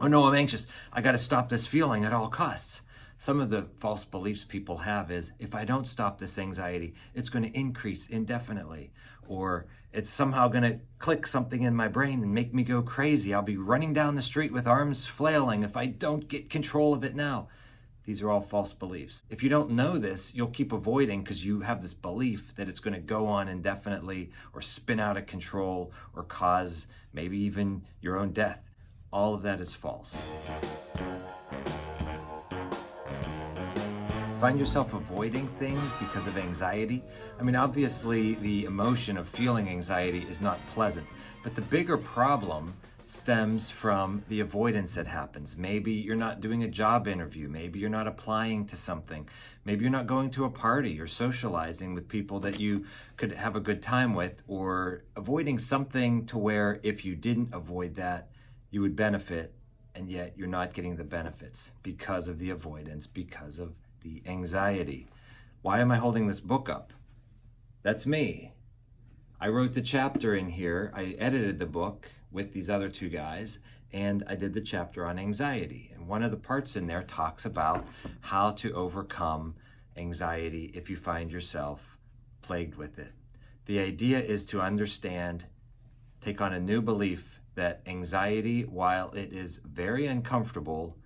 Oh no, I'm anxious. I got to stop this feeling at all costs. Some of the false beliefs people have is if I don't stop this anxiety, it's going to increase indefinitely, or it's somehow going to click something in my brain and make me go crazy. I'll be running down the street with arms flailing if I don't get control of it now. These are all false beliefs. If you don't know this, you'll keep avoiding because you have this belief that it's going to go on indefinitely or spin out of control or cause maybe even your own death. All of that is false. Find yourself avoiding things because of anxiety? I mean, obviously the emotion of feeling anxiety is not pleasant, but the bigger problem stems from the avoidance that happens. Maybe you're not doing a job interview, maybe you're not applying to something, maybe you're not going to a party or socializing with people that you could have a good time with, or avoiding something to where if you didn't avoid that, you would benefit, and yet you're not getting the benefits because of the avoidance, because of the anxiety. Why am I holding this book up? That's me. I wrote the chapter in here. I edited the book with these other two guys, and I did the chapter on anxiety. And one of the parts in there talks about how to overcome anxiety if you find yourself plagued with it. The idea is to understand, take on a new belief that anxiety, while it is very uncomfortable,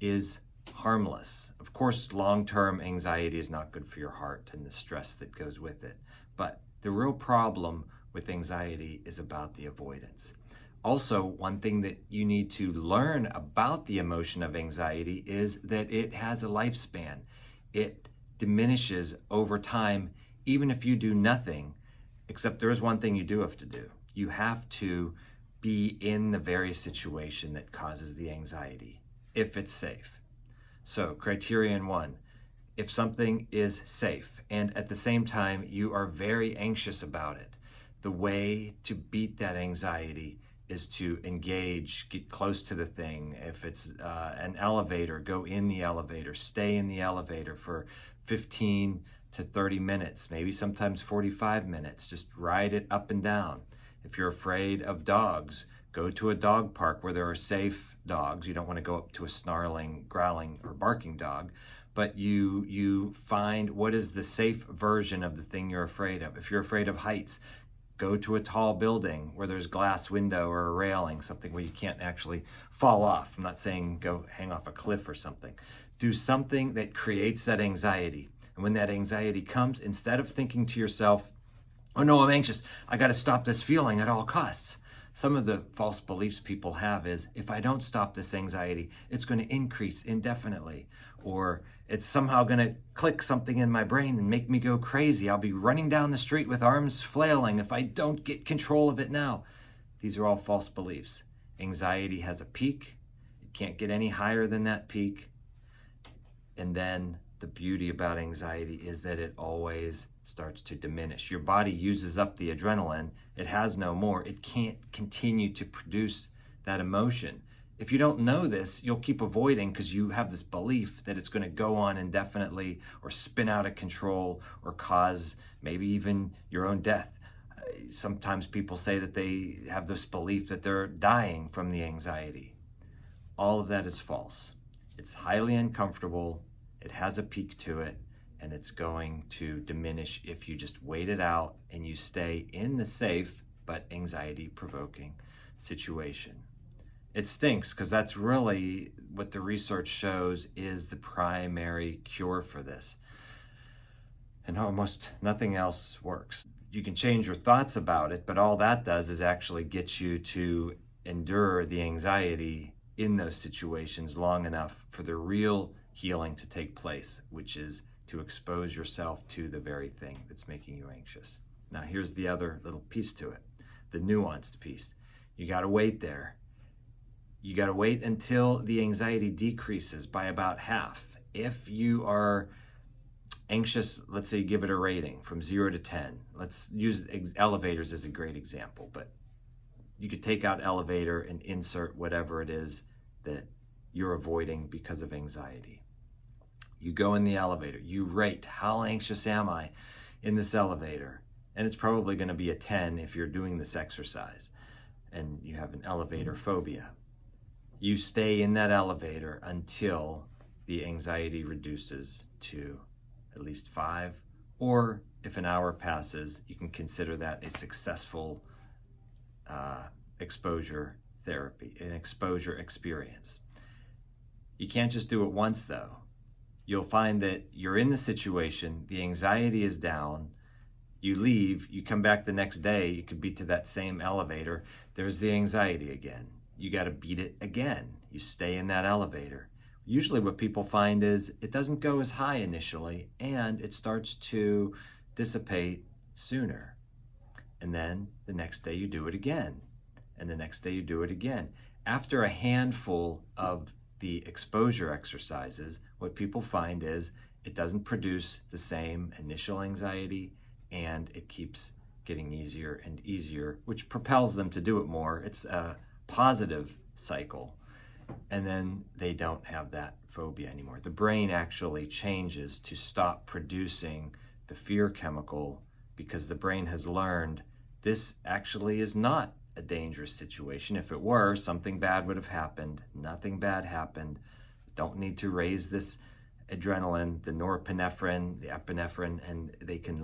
is harmless. Of course, long-term anxiety is not good for your heart and the stress that goes with it. But the real problem with anxiety is about the avoidance. Also, one thing that you need to learn about the emotion of anxiety is that it has a lifespan. It diminishes over time, even if you do nothing, except there is one thing you do have to do. You have to be in the very situation that causes the anxiety, if it's safe. So, criterion 1, if something is safe and at the same time you are very anxious about it, the way to beat that anxiety is to engage, get close to the thing. If it's an elevator, go in the elevator, stay in the elevator for 15 to 30 minutes, maybe sometimes 45 minutes, just ride it up and down. If you're afraid of dogs, go to a dog park where there are safe dogs. You don't want to go up to a snarling, growling, or barking dog, but you find what is the safe version of the thing you're afraid of. If you're afraid of heights, go to a tall building where there's glass window or a railing, something where you can't actually fall off. I'm not saying go hang off a cliff or something. Do something that creates that anxiety. And when that anxiety comes, instead of thinking to yourself, oh no, I'm anxious, I got to stop this feeling at all costs. Some of the false beliefs people have is if I don't stop this anxiety, it's going to increase indefinitely, or it's somehow going to click something in my brain and make me go crazy. I'll be running down the street with arms flailing if I don't get control of it now. These are all false beliefs. Anxiety has a peak. It can't get any higher than that peak. And then the beauty about anxiety is that it always starts to diminish. Your body uses up the adrenaline. It has no more. It can't continue to produce that emotion. If you don't know this, you'll keep avoiding because you have this belief that it's going to go on indefinitely or spin out of control or cause maybe even your own death. Sometimes people say that they have this belief that they're dying from the anxiety. All of that is false. It's highly uncomfortable. It has a peak to it, and it's going to diminish if you just wait it out and you stay in the safe but anxiety-provoking situation. It stinks because that's really what the research shows is the primary cure for this. And almost nothing else works. You can change your thoughts about it, but all that does is actually get you to endure the anxiety in those situations long enough for the real healing to take place, which is to expose yourself to the very thing that's making you anxious. Now, here's the other little piece to it, the nuanced piece. You got to wait there. You got to wait until the anxiety decreases by about half. If you are anxious, let's say give it a rating from 0 to 10. Let's use elevators as a great example, but you could take out elevator and insert whatever it is that you're avoiding because of anxiety. You go in the elevator, you rate how anxious am I in this elevator, and it's probably going to be a 10 if you're doing this exercise and you have an elevator phobia. You stay in that elevator until the anxiety reduces to at least 5, or if an hour passes, you can consider that a successful exposure therapy, an exposure experience. You can't just do it once though. You'll find that you're in the situation, the anxiety is down, you leave, you come back the next day, you could be to that same elevator, there's the anxiety again. You got to beat it again. You stay in that elevator. Usually what people find is it doesn't go as high initially and it starts to dissipate sooner. And then the next day you do it again. And the next day you do it again. After a handful of the exposure exercises, what people find is it doesn't produce the same initial anxiety and it keeps getting easier and easier, which propels them to do it more. It's a positive cycle. And then they don't have that phobia anymore. The brain actually changes to stop producing the fear chemical because the brain has learned this actually is not a dangerous situation. If it were, something bad would have happened. Nothing bad happened. Don't need to raise this adrenaline, the norepinephrine, the epinephrine, and they can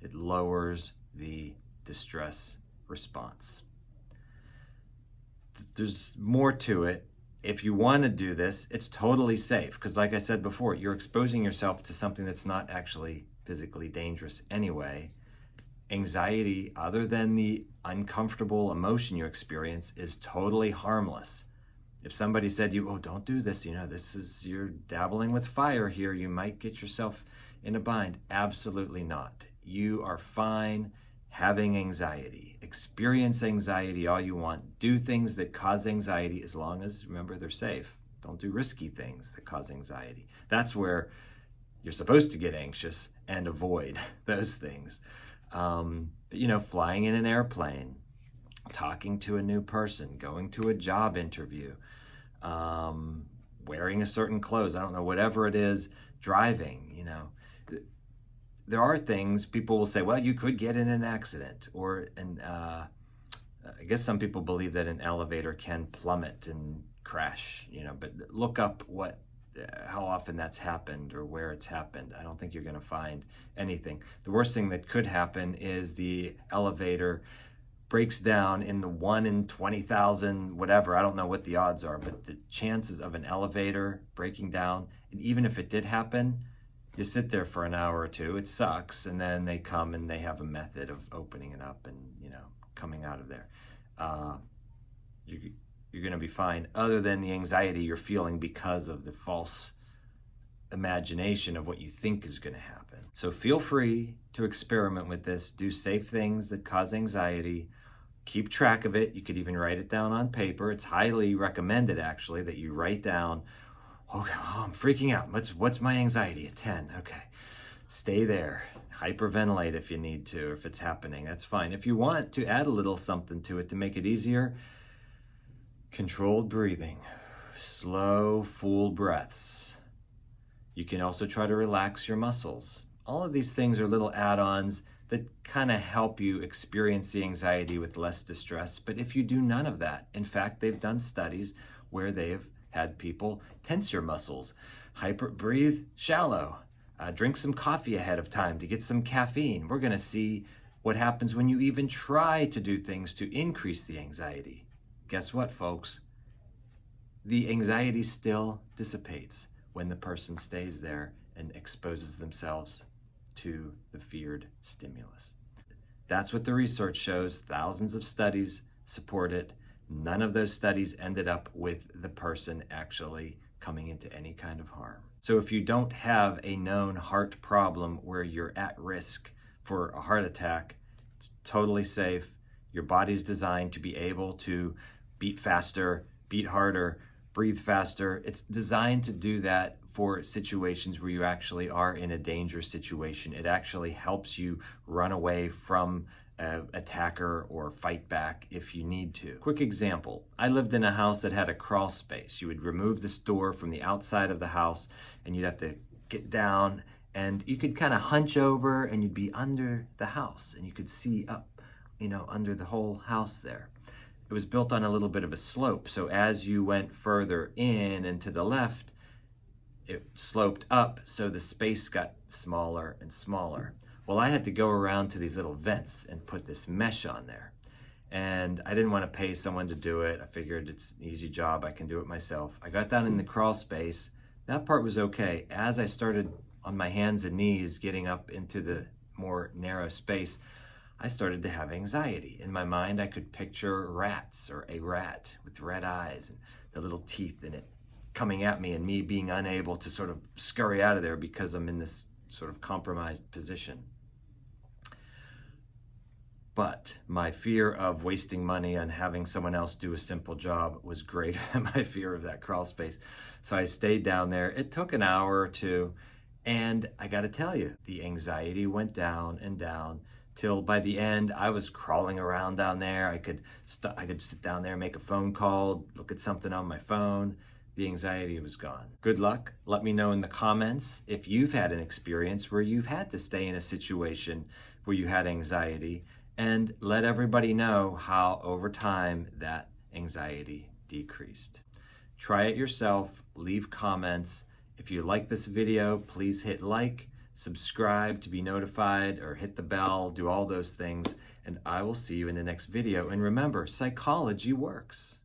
it lowers the distress response. There's more to it. If you want to do this, it's totally safe because like I said before, you're exposing yourself to something that's not actually physically dangerous anyway. Anxiety, other than the uncomfortable emotion you experience, is totally harmless. If somebody said to you, oh, don't do this, you're dabbling with fire here, you might get yourself in a bind. Absolutely not. You are fine having anxiety. Experience anxiety all you want. Do things that cause anxiety as long as, remember, they're safe. Don't do risky things that cause anxiety. That's where you're supposed to get anxious and avoid those things. But flying in an airplane, talking to a new person, going to a job interview, wearing a certain clothes, I don't know, whatever it is, driving, there are things people will say, well, you could get in an accident, I guess some people believe that an elevator can plummet and crash, but look up how often that's happened or where it's happened. I don't think you're going to find anything. The worst thing that could happen is the elevator breaks down in the 1 in 20,000, whatever. I don't know what the odds are, but the chances of an elevator breaking down, and even if it did happen, you sit there for an hour or two, it sucks, and then they come and they have a method of opening it up and, coming out of there. You're going to be fine, other than the anxiety you're feeling because of the false imagination of what you think is going to happen. So feel free to experiment with this. Do safe things that cause anxiety. Keep track of it. You could even write it down on paper. It's highly recommended, actually, that you write down, okay, I'm freaking out. What's my anxiety at 10? Okay, stay there. Hyperventilate if you need to, if it's happening. That's fine. If you want to add a little something to it to make it easier, controlled breathing, slow, full breaths. You can also try to relax your muscles. All of these things are little add-ons that kind of help you experience the anxiety with less distress. But if you do none of that, in fact, they've done studies where they've had people tense your muscles, breathe shallow, drink some coffee ahead of time to get some caffeine. We're going to see what happens when you even try to do things to increase the anxiety. Guess what, folks? The anxiety still dissipates when the person stays there and exposes themselves to the feared stimulus. That's what the research shows. Thousands of studies support it. None of those studies ended up with the person actually coming into any kind of harm. So if you don't have a known heart problem where you're at risk for a heart attack, it's totally safe. Your body's designed to be able to beat faster, beat harder, breathe faster. It's designed to do that for situations where you actually are in a dangerous situation. It actually helps you run away from an attacker or fight back if you need to. Quick example, I lived in a house that had a crawl space. You would remove this door from the outside of the house and you'd have to get down and you could kind of hunch over and you'd be under the house and you could see up, under the whole house there. it was built on a little bit of a slope. So as you went further in and to the left, it sloped up, so the space got smaller and smaller. Well, I had to go around to these little vents and put this mesh on there. And I didn't want to pay someone to do it. I figured it's an easy job, I can do it myself. I got down in the crawl space. That part was okay. As I started on my hands and knees getting up into the more narrow space, I started to have anxiety. In my mind, I could picture rats, or a rat with red eyes and the little teeth in it coming at me, and me being unable to sort of scurry out of there because I'm in this sort of compromised position. But my fear of wasting money on having someone else do a simple job was greater than my fear of that crawl space. So I stayed down there. It took an hour or two, and I got to tell you, the anxiety went down and down till by the end I was crawling around down there. I could sit down there, make a phone call, look at something on my phone. The anxiety was gone. Good luck. Let me know in the comments if you've had an experience where you've had to stay in a situation where you had anxiety, and let everybody know how over time that anxiety decreased. Try it yourself, leave comments. If you like this video, please hit like, subscribe to be notified, or hit the bell, do all those things, and I will see you in the next video. And remember, psychology works.